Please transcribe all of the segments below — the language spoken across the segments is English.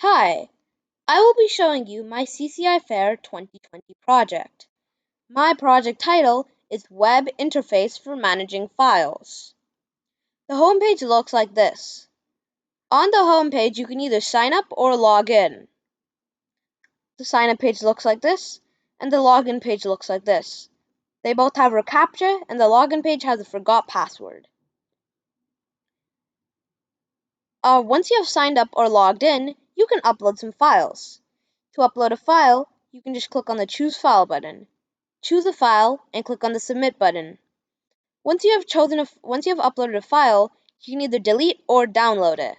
Hi, I will be showing you my CCI Fair 2020 project. My project title is Web Interface for Managing Files. The homepage looks like this. On the homepage, you can either sign up or log in. The sign up page looks like this, and the login page looks like this. They both have a CAPTCHA, and the login page has a forgot password. Once you have signed up or logged in, you can upload some files. To upload a file, you can just click on the Choose File button. Choose a file and click on the Submit button. Once you have uploaded a file, you can either delete or download it.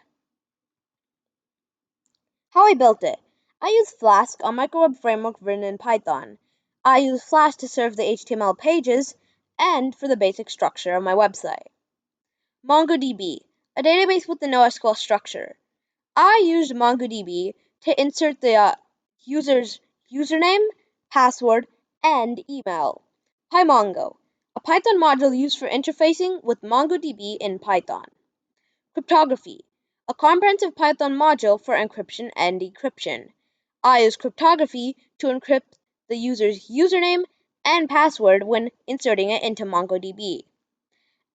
How I built it. I use Flask, a microweb framework written in Python. I use Flask to serve the HTML pages and for the basic structure of my website. MongoDB, a database with the NoSQL structure. I used MongoDB to insert the user's username, password, and email. Pymongo, a Python module used for interfacing with MongoDB in Python. Cryptography, a comprehensive Python module for encryption and decryption. I use cryptography to encrypt the user's username and password when inserting it into MongoDB.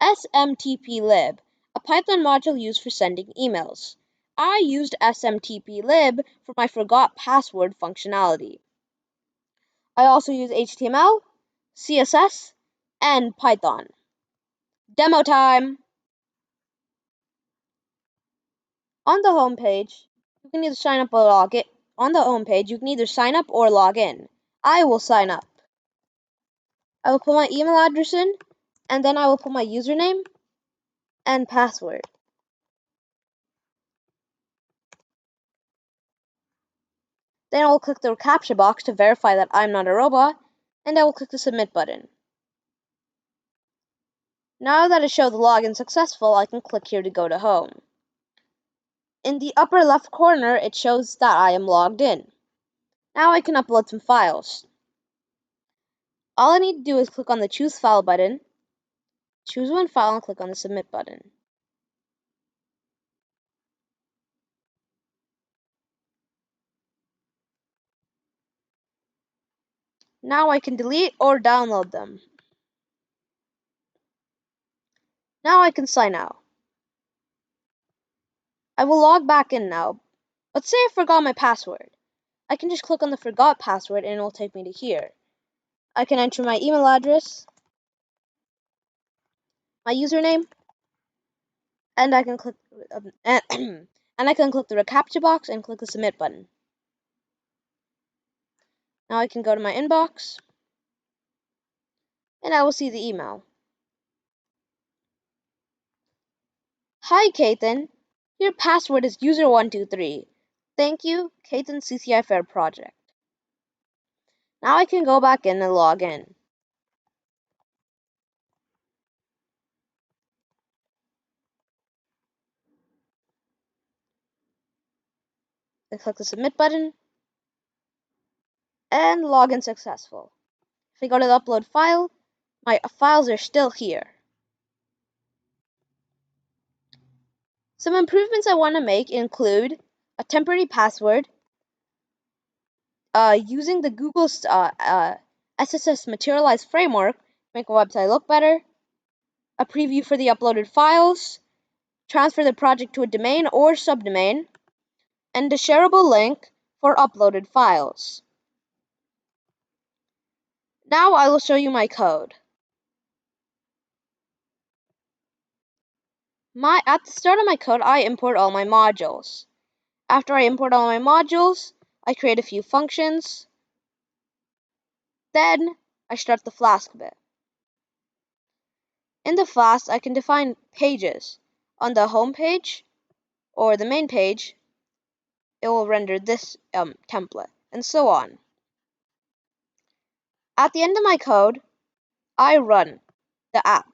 Smtplib, a Python module used for sending emails. I used Smtplib for my forgot password functionality. I also use HTML, CSS, and Python. Demo time! On the home page, you can either sign up or log in. On the home page, you can either sign up or log in. I will sign up. I will put my email address in, and then I will put my username and password. Then I will click the CAPTCHA box to verify that I'm not a robot, and I will click the Submit button. Now that it shows the login successful, I can click here to go to home. In the upper left corner, it shows that I am logged in. Now I can upload some files. All I need to do is click on the Choose File button, choose one file, and click on the Submit button. Now I can delete or download them. Now I can sign out. I will log back in now. Let's say I forgot my password. I can just click on the Forgot Password and it will take me to here. I can enter my email address, my username, and I can click and I can click the CAPTCHA box and click the Submit button. Now I can go to my inbox, and I will see the email. Hi, Kathan. Your password is user123. Thank you, Kathan CCI Fair project. Now I can go back in and log in. I click the Submit button, and login successful. If I go to the upload file, my files are still here. Some improvements I want to make include a temporary password, using the Google's SSS materialized framework to make a website look better, a preview for the uploaded files, transfer the project to a domain or subdomain, and a shareable link for uploaded files. Now I will show you my code. At the start of my code, I import all my modules. After I import all my modules, I create a few functions. Then I start the Flask bit. In the Flask, I can define pages. On the home page or the main page, it will render this template, and so on. At the end of my code, I run the app.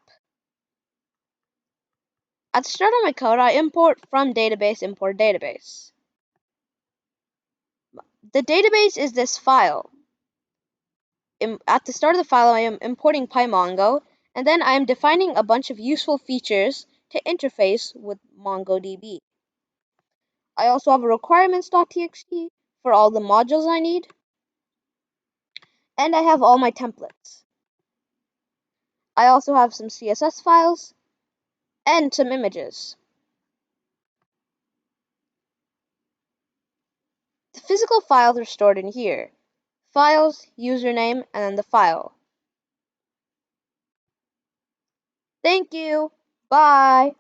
At the start of my code, I import from database, import database. The database is this file. At the start of the file, I am importing Pymongo, and then I am defining a bunch of useful features to interface with MongoDB. I also have a requirements.txt for all the modules I need. And I have all my templates. I also have some CSS files and some images. The physical files are stored in here. Files, username, and then the file. Thank you. Bye.